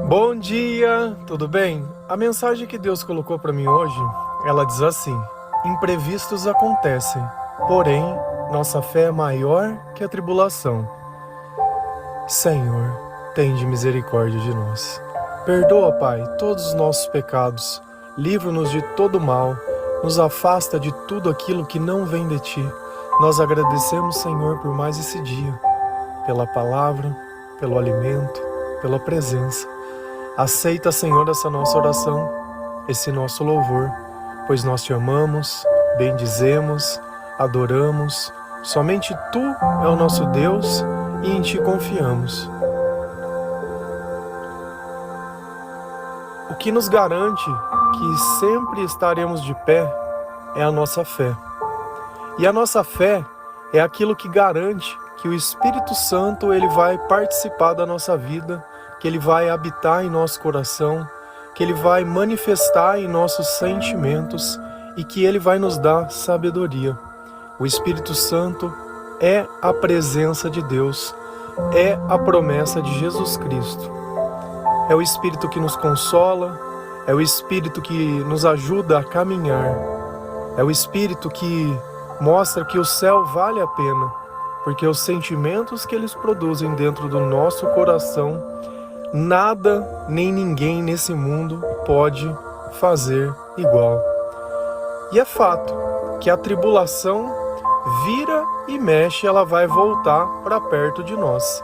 Bom dia, tudo bem? A mensagem que Deus colocou para mim hoje, ela diz assim: imprevistos acontecem, porém, nossa fé é maior que a tribulação. Senhor, tende misericórdia de nós. Perdoa, Pai, todos os nossos pecados, livra-nos de todo mal, nos afasta de tudo aquilo que não vem de Ti. Nós agradecemos, Senhor, por mais esse dia, pela palavra, pelo alimento, pela presença. Aceita, Senhor, essa nossa oração, esse nosso louvor, pois nós Te amamos, bendizemos, adoramos. Somente Tu é o nosso Deus e em Ti confiamos. O que nos garante que sempre estaremos de pé é a nossa fé. E a nossa fé é aquilo que garante que o Espírito Santo ele vai participar da nossa vida, que Ele vai habitar em nosso coração, que Ele vai manifestar em nossos sentimentos e que Ele vai nos dar sabedoria. O Espírito Santo é a presença de Deus, é a promessa de Jesus Cristo. É o Espírito que nos consola, é o Espírito que nos ajuda a caminhar, é o Espírito que mostra que o céu vale a pena, porque os sentimentos que eles produzem dentro do nosso coração, nada nem ninguém nesse mundo pode fazer igual. E é fato que a tribulação vira e mexe, ela vai voltar para perto de nós.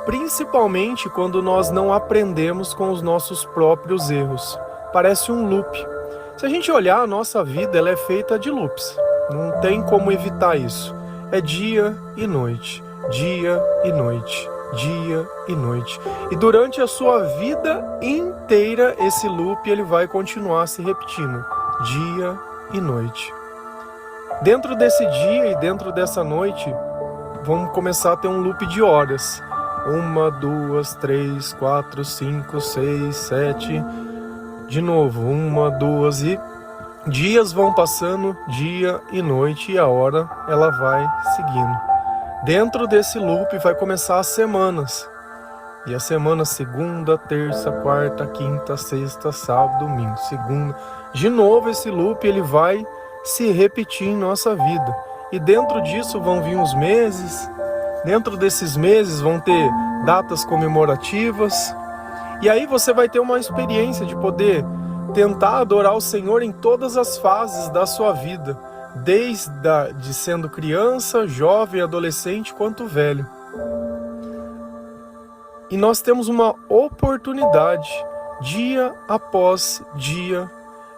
Principalmente quando nós não aprendemos com os nossos próprios erros. Parece um loop. Se a gente olhar, a nossa vida ela é feita de loops. Não tem como evitar isso. É dia e noite, dia e noite, dia e noite. E durante a sua vida inteira, esse loop ele vai continuar se repetindo, dia e noite. Dentro desse dia e dentro dessa noite, vamos começar a ter um loop de horas. 1, 2, 3, 4, 5, 6, 7. De novo, 1, 2 e... dias vão passando, dia e noite, e a hora ela vai seguindo. Dentro desse loop vai começar as semanas. E a semana segunda, terça, quarta, quinta, sexta, sábado, domingo, segunda. De novo esse loop ele vai se repetir em nossa vida. E dentro disso vão vir os meses. Dentro desses meses vão ter datas comemorativas. E aí você vai ter uma experiência de poder tentar adorar o Senhor em todas as fases da sua vida, desde de sendo criança, jovem, adolescente, quanto velho. E nós temos uma oportunidade, dia após dia,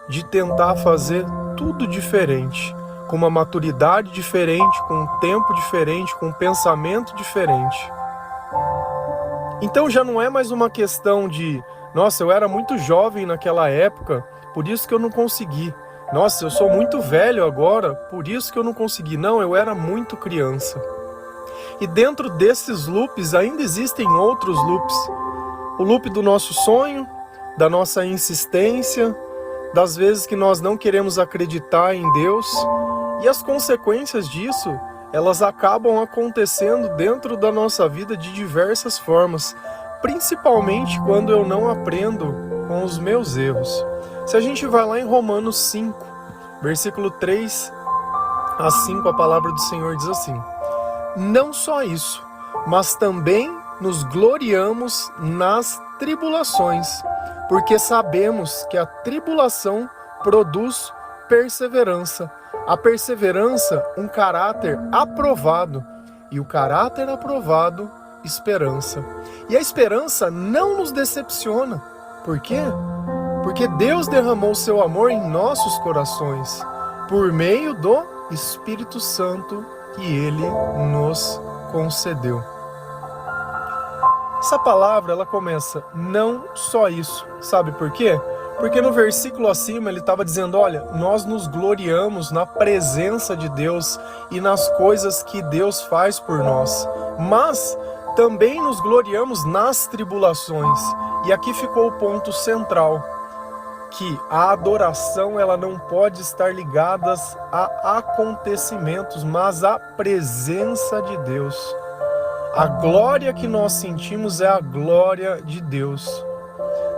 de tentar fazer tudo diferente, com uma maturidade diferente, com um tempo diferente, com um pensamento diferente. Então já não é mais uma questão de nossa, eu era muito jovem naquela época, por isso que eu não consegui. Nossa, eu sou muito velho agora, por isso que eu não consegui. Não, eu era muito criança. E dentro desses loops ainda existem outros loops. O loop do nosso sonho, da nossa insistência, das vezes que nós não queremos acreditar em Deus. E as consequências disso, elas acabam acontecendo dentro da nossa vida de diversas formas. Principalmente quando eu não aprendo com os meus erros. Se a gente vai lá em Romanos 5, versículo 3 a 5, a palavra do Senhor diz assim: não só isso, mas também nos gloriamos nas tribulações, porque sabemos que a tribulação produz perseverança. A perseverança, um caráter aprovado, e o caráter aprovado, esperança. E a esperança não nos decepciona. Por quê? Porque Deus derramou o seu amor em nossos corações por meio do Espírito Santo que Ele nos concedeu. Essa palavra ela começa, não só isso. Sabe por quê? Porque no versículo acima ele estava dizendo, olha, nós nos gloriamos na presença de Deus e nas coisas que Deus faz por nós. Mas também nos gloriamos nas tribulações. E aqui ficou o ponto central, que a adoração ela não pode estar ligada a acontecimentos, mas à presença de Deus. A glória que nós sentimos é a glória de Deus.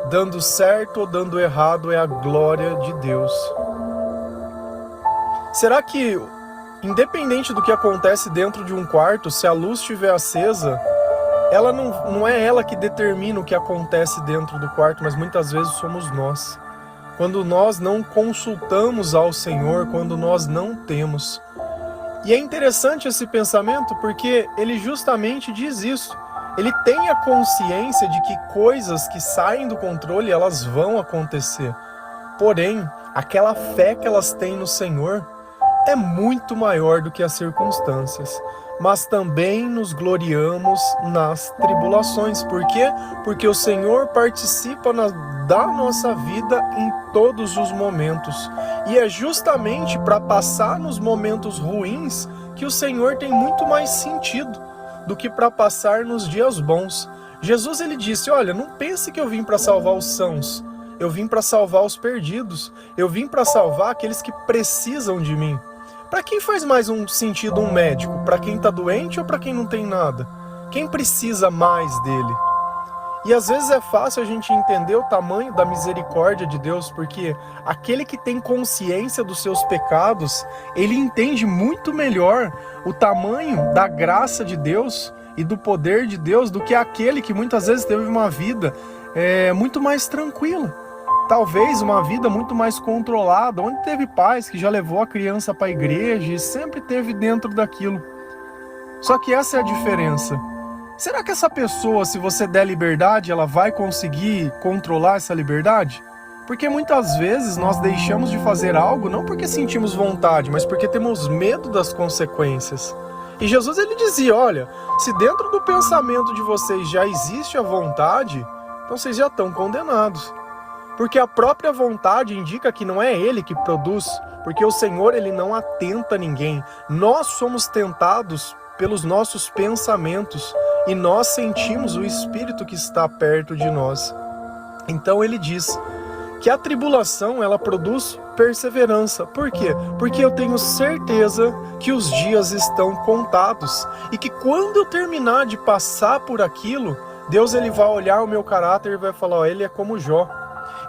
dando certo ou dando errado, é a glória de Deus. Será que, independente do que acontece dentro de um quarto, se a luz estiver acesa, ela não é ela que determina o que acontece dentro do quarto, mas muitas vezes somos nós. Quando nós não consultamos ao Senhor, quando nós não temos. E é interessante esse pensamento porque ele justamente diz isso. Ele tem a consciência de que coisas que saem do controle, elas vão acontecer. Porém, aquela fé que elas têm no Senhor é muito maior do que as circunstâncias. Mas também nos gloriamos nas tribulações. Por quê? Porque o Senhor participa da nossa vida em todos os momentos. E é justamente para passar nos momentos ruins que o Senhor tem muito mais sentido do que para passar nos dias bons. Jesus, ele disse, olha, não pense que eu vim para salvar os sãos. Eu vim para salvar os perdidos. Eu vim para salvar aqueles que precisam de mim. Para quem faz mais um sentido um médico? Para quem está doente ou para quem não tem nada? Quem precisa mais dele? E às vezes é fácil a gente entender o tamanho da misericórdia de Deus, porque aquele que tem consciência dos seus pecados, ele entende muito melhor o tamanho da graça de Deus e do poder de Deus do que aquele que muitas vezes teve uma vida muito mais tranquila. Talvez uma vida muito mais controlada, onde teve pais que já levou a criança para a igreja e sempre teve dentro daquilo. Só que essa é a diferença. Será que essa pessoa, se você der liberdade, ela vai conseguir controlar essa liberdade? Porque muitas vezes nós deixamos de fazer algo não porque sentimos vontade, mas porque temos medo das consequências. E Jesus, ele dizia, olha, se dentro do pensamento de vocês já existe a vontade, então vocês já estão condenados. Porque a própria vontade indica que não é ele que produz, porque o Senhor, ele não atenta a ninguém. Nós somos tentados pelos nossos pensamentos e nós sentimos o Espírito que está perto de nós. Então ele diz que a tribulação, ela produz perseverança. Por quê? Porque eu tenho certeza que os dias estão contados e que quando eu terminar de passar por aquilo, Deus, ele vai olhar o meu caráter e vai falar, ó, ele é como Jó.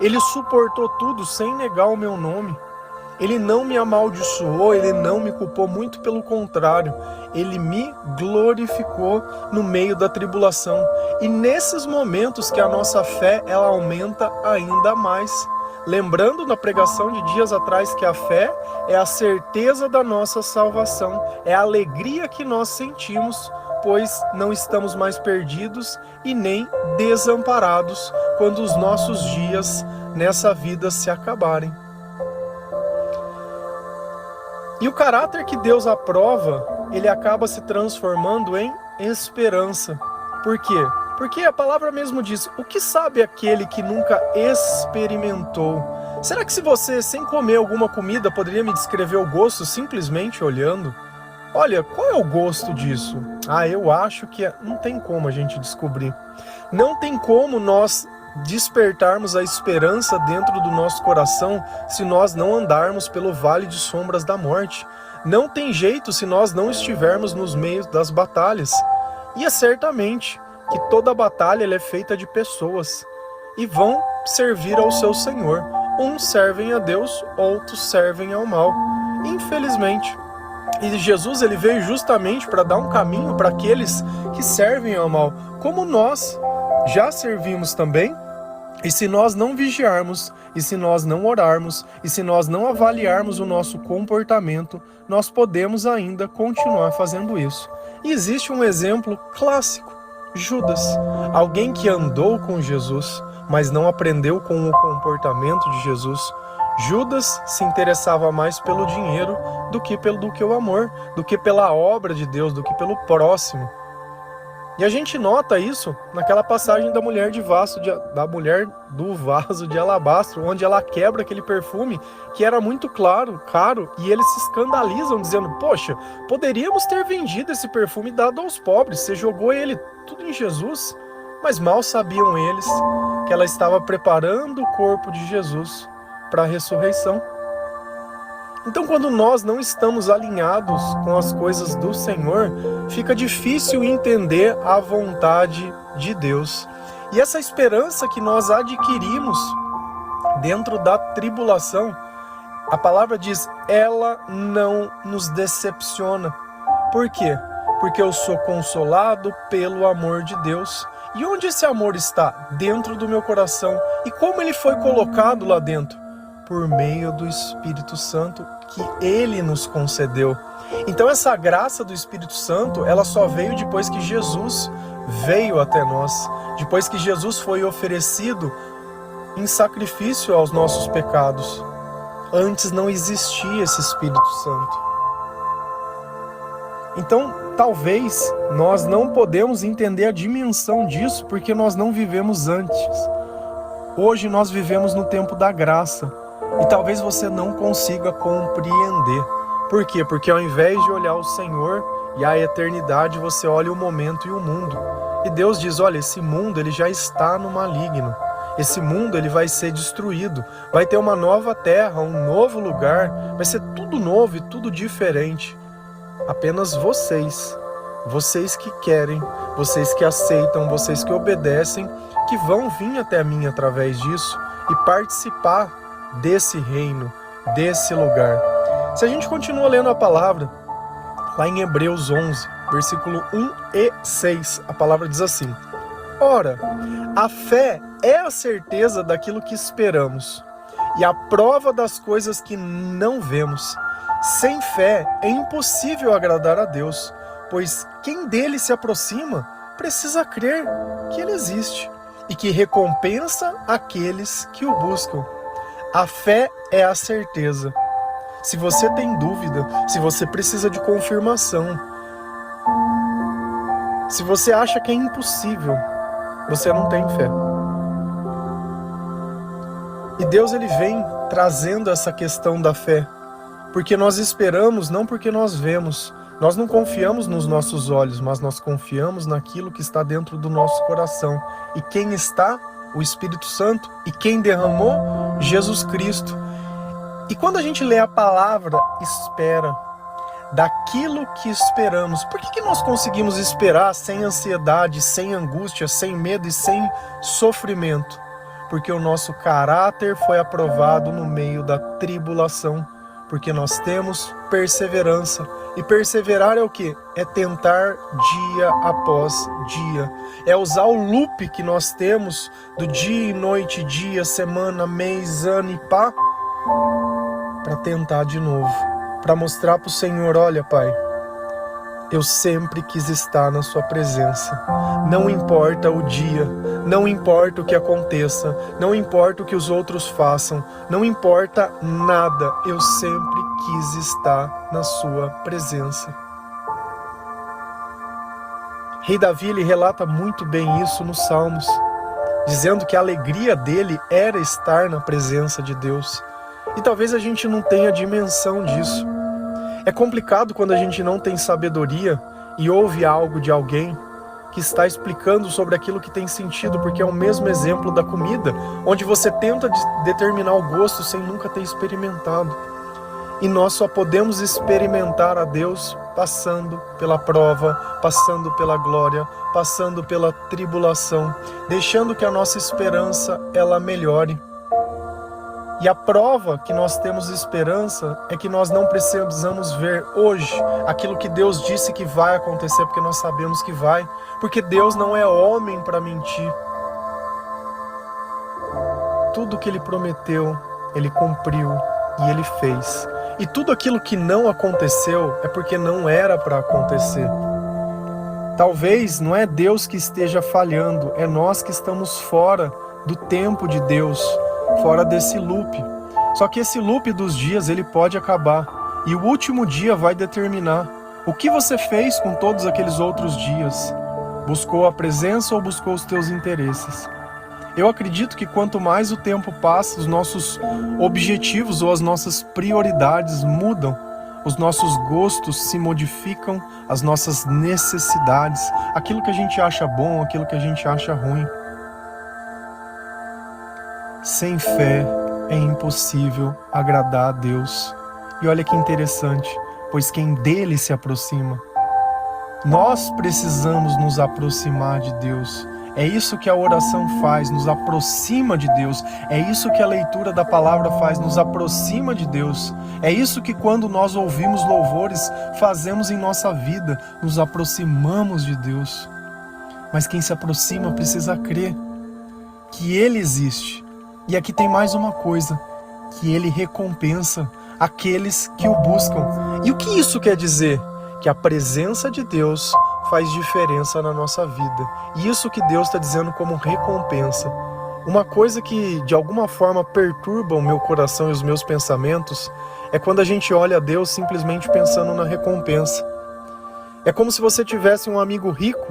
Ele suportou tudo sem negar o meu nome. Ele não me amaldiçoou, ele não me culpou, muito pelo contrário. Ele me glorificou no meio da tribulação. E nesses momentos que a nossa fé, ela aumenta ainda mais. Lembrando na pregação de dias atrás que a fé é a certeza da nossa salvação. É a alegria que nós sentimos, pois não estamos mais perdidos e nem desamparados quando os nossos dias nessa vida se acabarem. E o caráter que Deus aprova, ele acaba se transformando em esperança. Por quê? Porque a palavra mesmo diz, o que sabe aquele que nunca experimentou? Será que se você, sem comer alguma comida, poderia me descrever o gosto simplesmente olhando? Olha, qual é o gosto disso? Eu acho que não tem como a gente descobrir. Não tem como nós despertarmos a esperança dentro do nosso coração se nós não andarmos pelo vale de sombras da morte. Não tem jeito se nós não estivermos nos meios das batalhas. E é certamente que toda batalha ela é feita de pessoas e vão servir ao seu Senhor. Uns servem a Deus, outros servem ao mal. Infelizmente. E Jesus, ele veio justamente para dar um caminho para aqueles que servem ao mal, como nós já servimos também. E se nós não vigiarmos, e se nós não orarmos, e se nós não avaliarmos o nosso comportamento, nós podemos ainda continuar fazendo isso. E existe um exemplo clássico, Judas, alguém que andou com Jesus, mas não aprendeu com o comportamento de Jesus. Judas se interessava mais pelo dinheiro do que o amor, do que pela obra de Deus, do que pelo próximo. E a gente nota isso naquela passagem da mulher do vaso de alabastro, onde ela quebra aquele perfume que era muito caro, e eles se escandalizam dizendo, poxa, poderíamos ter vendido esse perfume e dado aos pobres, você jogou ele tudo em Jesus. Mas mal sabiam eles que ela estava preparando o corpo de Jesus para a ressurreição. Então, quando nós não estamos alinhados com as coisas do Senhor, fica difícil entender a vontade de Deus. E essa esperança que nós adquirimos dentro da tribulação, a palavra diz, ela não nos decepciona. Por quê? Porque eu sou consolado pelo amor de Deus. E onde esse amor está? Dentro do meu coração. E como ele foi colocado lá dentro? Por meio do Espírito Santo que ele nos concedeu. Então essa graça do Espírito Santo, ela só veio depois que Jesus veio até nós. Depois que Jesus foi oferecido em sacrifício aos nossos pecados. Antes não existia esse Espírito Santo. Então, talvez nós não podemos entender a dimensão disso porque nós não vivemos antes. Hoje nós vivemos no tempo da graça e talvez você não consiga compreender. Por quê? Porque ao invés de olhar o Senhor e a eternidade, você olha o momento e o mundo. E Deus diz, olha, esse mundo ele já está no maligno. Esse mundo ele vai ser destruído. Vai ter uma nova terra, um novo lugar. Vai ser tudo novo e tudo diferente. Apenas vocês que querem, vocês que aceitam, vocês que obedecem, que vão vir até mim através disso e participar desse reino, desse lugar. Se a gente continua lendo a palavra, lá em Hebreus 11, versículo 1 e 6, a palavra diz assim, ora, a fé é a certeza daquilo que esperamos e a prova das coisas que não vemos. Sem fé é impossível agradar a Deus, pois quem dele se aproxima precisa crer que ele existe e que recompensa aqueles que o buscam. A fé é a certeza. Se você tem dúvida, se você precisa de confirmação, se você acha que é impossível, você não tem fé. E Deus ele vem trazendo essa questão da fé. Porque nós esperamos, não porque nós vemos. Nós não confiamos nos nossos olhos, mas nós confiamos naquilo que está dentro do nosso coração. E quem está? O Espírito Santo. E quem derramou? Jesus Cristo. E quando a gente lê a palavra espera, daquilo que esperamos, por que nós conseguimos esperar sem ansiedade, sem angústia, sem medo e sem sofrimento? Porque o nosso caráter foi aprovado no meio da tribulação. Porque nós temos perseverança. E perseverar é o quê? É tentar dia após dia. É usar o loop que nós temos do dia e noite, dia, semana, mês, ano e pá, para tentar de novo. Para mostrar para o Senhor, olha, Pai, eu sempre quis estar na sua presença. Não importa o dia, não importa o que aconteça, não importa o que os outros façam, não importa nada, eu sempre quis estar na sua presença. Rei Davi, ele relata muito bem isso nos Salmos, dizendo que a alegria dele era estar na presença de Deus. E talvez a gente não tenha dimensão disso. É complicado quando a gente não tem sabedoria e ouve algo de alguém que está explicando sobre aquilo que tem sentido, porque é o mesmo exemplo da comida, onde você tenta determinar o gosto sem nunca ter experimentado. E nós só podemos experimentar a Deus passando pela prova, passando pela glória, passando pela tribulação, deixando que a nossa esperança ela melhore. E a prova que nós temos esperança é que nós não precisamos ver hoje aquilo que Deus disse que vai acontecer, porque nós sabemos que vai, porque Deus não é homem para mentir. Tudo que Ele prometeu, Ele cumpriu e Ele fez. E tudo aquilo que não aconteceu é porque não era para acontecer. Talvez não é Deus que esteja falhando, é nós que estamos fora do tempo de Deus, fora desse loop. Só que esse loop dos dias ele pode acabar e o último dia vai determinar o que você fez com todos aqueles outros dias. Buscou a presença ou buscou os teus interesses? Eu acredito que quanto mais o tempo passa, os nossos objetivos ou as nossas prioridades mudam, os nossos gostos se modificam, as nossas necessidades, aquilo que a gente acha bom, aquilo que a gente acha ruim. Sem fé é impossível agradar a Deus. E olha que interessante, pois quem dele se aproxima. Nós precisamos nos aproximar de Deus. É isso que a oração faz, nos aproxima de Deus. É isso que a leitura da palavra faz, nos aproxima de Deus. É isso que quando nós ouvimos louvores, fazemos em nossa vida, nos aproximamos de Deus. Mas quem se aproxima precisa crer que Ele existe. E aqui tem mais uma coisa, que Ele recompensa aqueles que o buscam. E o que isso quer dizer? Que a presença de Deus faz diferença na nossa vida. E isso que Deus está dizendo como recompensa. Uma coisa que de alguma forma perturba o meu coração e os meus pensamentos é quando a gente olha a Deus simplesmente pensando na recompensa. É como se você tivesse um amigo rico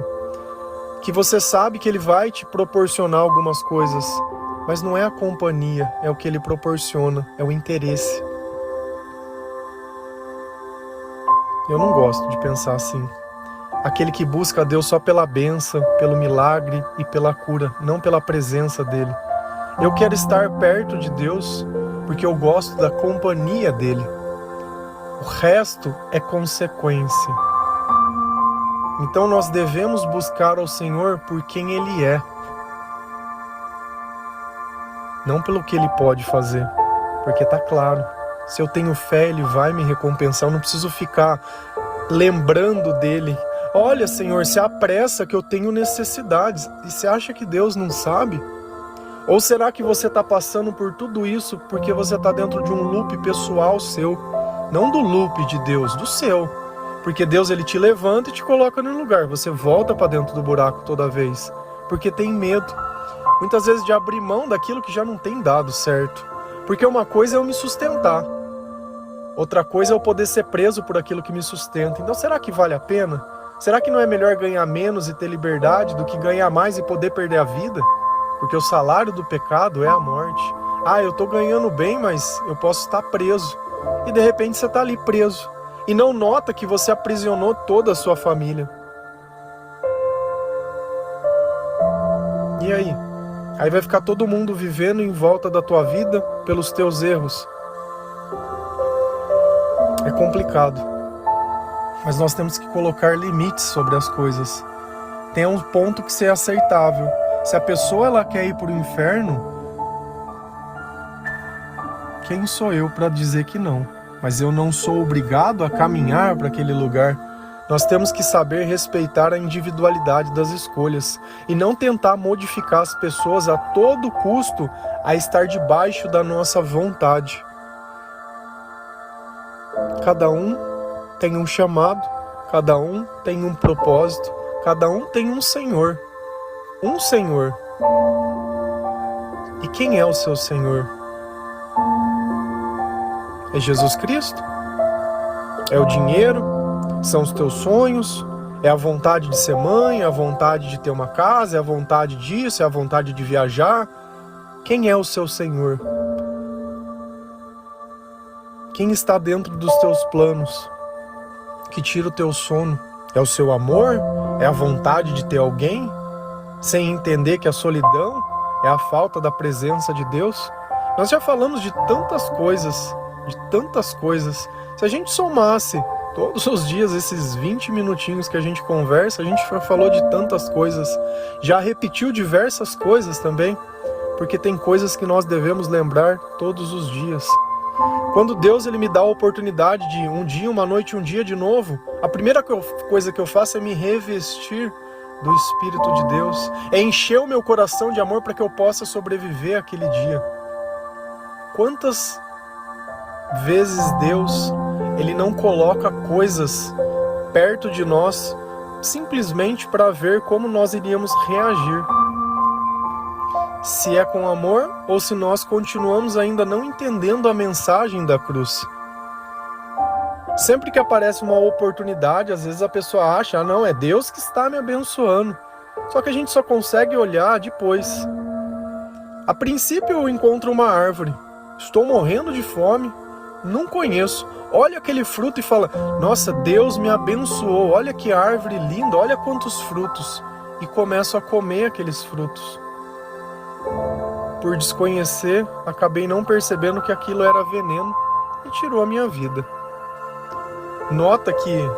que você sabe que ele vai te proporcionar algumas coisas, mas não é a companhia, é o que ele proporciona, é o interesse. Eu não gosto de pensar assim. Aquele que busca a Deus só pela bênção, pelo milagre e pela cura, não pela presença dele. Eu quero estar perto de Deus porque eu gosto da companhia dele. O resto é consequência. Então nós devemos buscar ao Senhor por quem Ele é. Não pelo que Ele pode fazer, porque está claro. Se eu tenho fé, Ele vai me recompensar. Eu não preciso ficar lembrando dele. Olha, Senhor, se apressa que eu tenho necessidades. E você acha que Deus não sabe? Ou será que você está passando por tudo isso porque você está dentro de um loop pessoal seu? Não do loop de Deus, do seu. Porque Deus ele te levanta e te coloca no lugar. Você volta para dentro do buraco toda vez. Porque tem medo. Muitas vezes de abrir mão daquilo que já não tem dado certo. Porque uma coisa é eu me sustentar. Outra coisa é eu poder ser preso por aquilo que me sustenta. Então será que vale a pena? Será que não é melhor ganhar menos e ter liberdade do que ganhar mais e poder perder a vida? Porque o salário do pecado é a morte. Ah, eu estou ganhando bem, mas eu posso estar preso. E de repente você está ali preso. E não nota que você aprisionou toda a sua família. E aí? Aí vai ficar todo mundo vivendo em volta da tua vida pelos teus erros. É complicado. Mas nós temos que colocar limites sobre as coisas. Tem um ponto que é aceitável. Se a pessoa ela quer ir para o inferno, quem sou eu para dizer que não? Mas eu não sou obrigado a caminhar para aquele lugar. Nós temos que saber respeitar a individualidade das escolhas e não tentar modificar as pessoas a todo custo a estar debaixo da nossa vontade. Cada um tem um chamado, cada um tem um propósito, cada um tem um Senhor. Um Senhor. E quem é o seu Senhor? É Jesus Cristo? É o dinheiro? São os teus sonhos? É a vontade de ser mãe? É a vontade de ter uma casa? É a vontade disso? É a vontade de viajar? Quem é o seu Senhor? Quem está dentro dos teus planos? Que tira o teu sono? É o seu amor? É a vontade de ter alguém? Sem entender que a solidão é a falta da presença de Deus? Nós já falamos de tantas coisas, Se a gente somasse todos os dias esses 20 minutinhos que a gente conversa, a gente já falou de tantas coisas, já repetiu diversas coisas também, porque tem coisas que nós devemos lembrar todos os dias. Quando Deus ele me dá a oportunidade de um dia, uma noite, um dia de novo, a primeira coisa que eu faço é me revestir do Espírito de Deus, é encher o meu coração de amor para que eu possa sobreviver aquele dia. Quantas vezes Deus ele não coloca coisas perto de nós simplesmente para ver como nós iríamos reagir? Se é com amor ou se nós continuamos ainda não entendendo a mensagem da cruz. Sempre que aparece uma oportunidade, às vezes a pessoa acha, não, é Deus que está me abençoando. Só que a gente só consegue olhar depois. A princípio eu encontro uma árvore, estou morrendo de fome, não conheço. Olha aquele fruto e fala, nossa, Deus me abençoou, olha que árvore linda, olha quantos frutos. E começo a comer aqueles frutos. Por desconhecer, acabei não percebendo que aquilo era veneno e tirou a minha vida. Nota que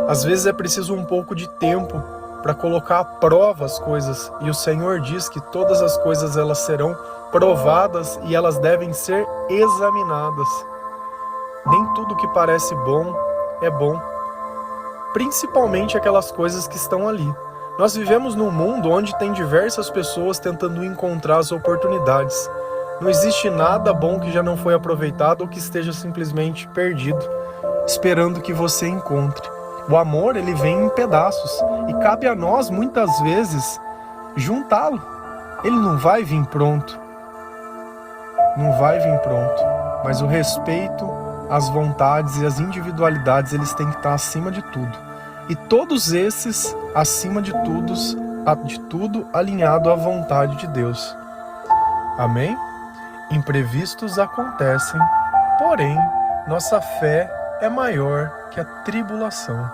às vezes é preciso um pouco de tempo para colocar à prova as coisas. E o Senhor diz que todas as coisas elas serão provadas e elas devem ser examinadas. Nem tudo que parece bom é bom, principalmente aquelas coisas que estão ali. Nós vivemos num mundo onde tem diversas pessoas tentando encontrar as oportunidades. Não existe nada bom que já não foi aproveitado ou que esteja simplesmente perdido, esperando que você encontre. O amor, ele vem em pedaços e cabe a nós, muitas vezes, juntá-lo. Ele não vai vir pronto. Não vai vir pronto. Mas o respeito, as vontades e as individualidades, eles têm que estar acima de tudo. E todos esses, acima de tudo, alinhado à vontade de Deus. Amém? Imprevistos acontecem, porém, nossa fé é maior que a tribulação.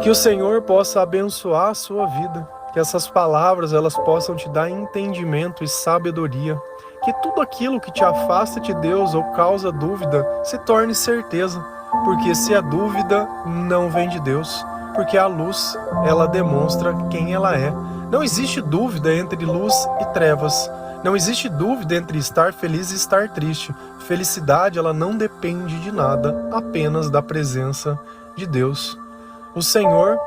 Que o Senhor possa abençoar a sua vida, que essas palavras elas possam te dar entendimento e sabedoria, que tudo aquilo que te afasta de Deus ou causa dúvida se torne certeza, porque se a dúvida não vem de Deus, porque a luz ela demonstra quem ela é. Não existe dúvida entre luz e trevas. Não existe dúvida entre estar feliz e estar triste. Felicidade, ela não depende de nada, apenas da presença de Deus. O Senhor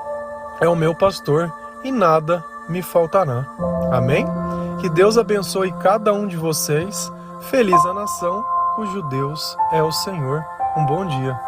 é o meu pastor e nada me faltará. Amém? Que Deus abençoe cada um de vocês. Feliz a nação cujo Deus é o Senhor. Um bom dia.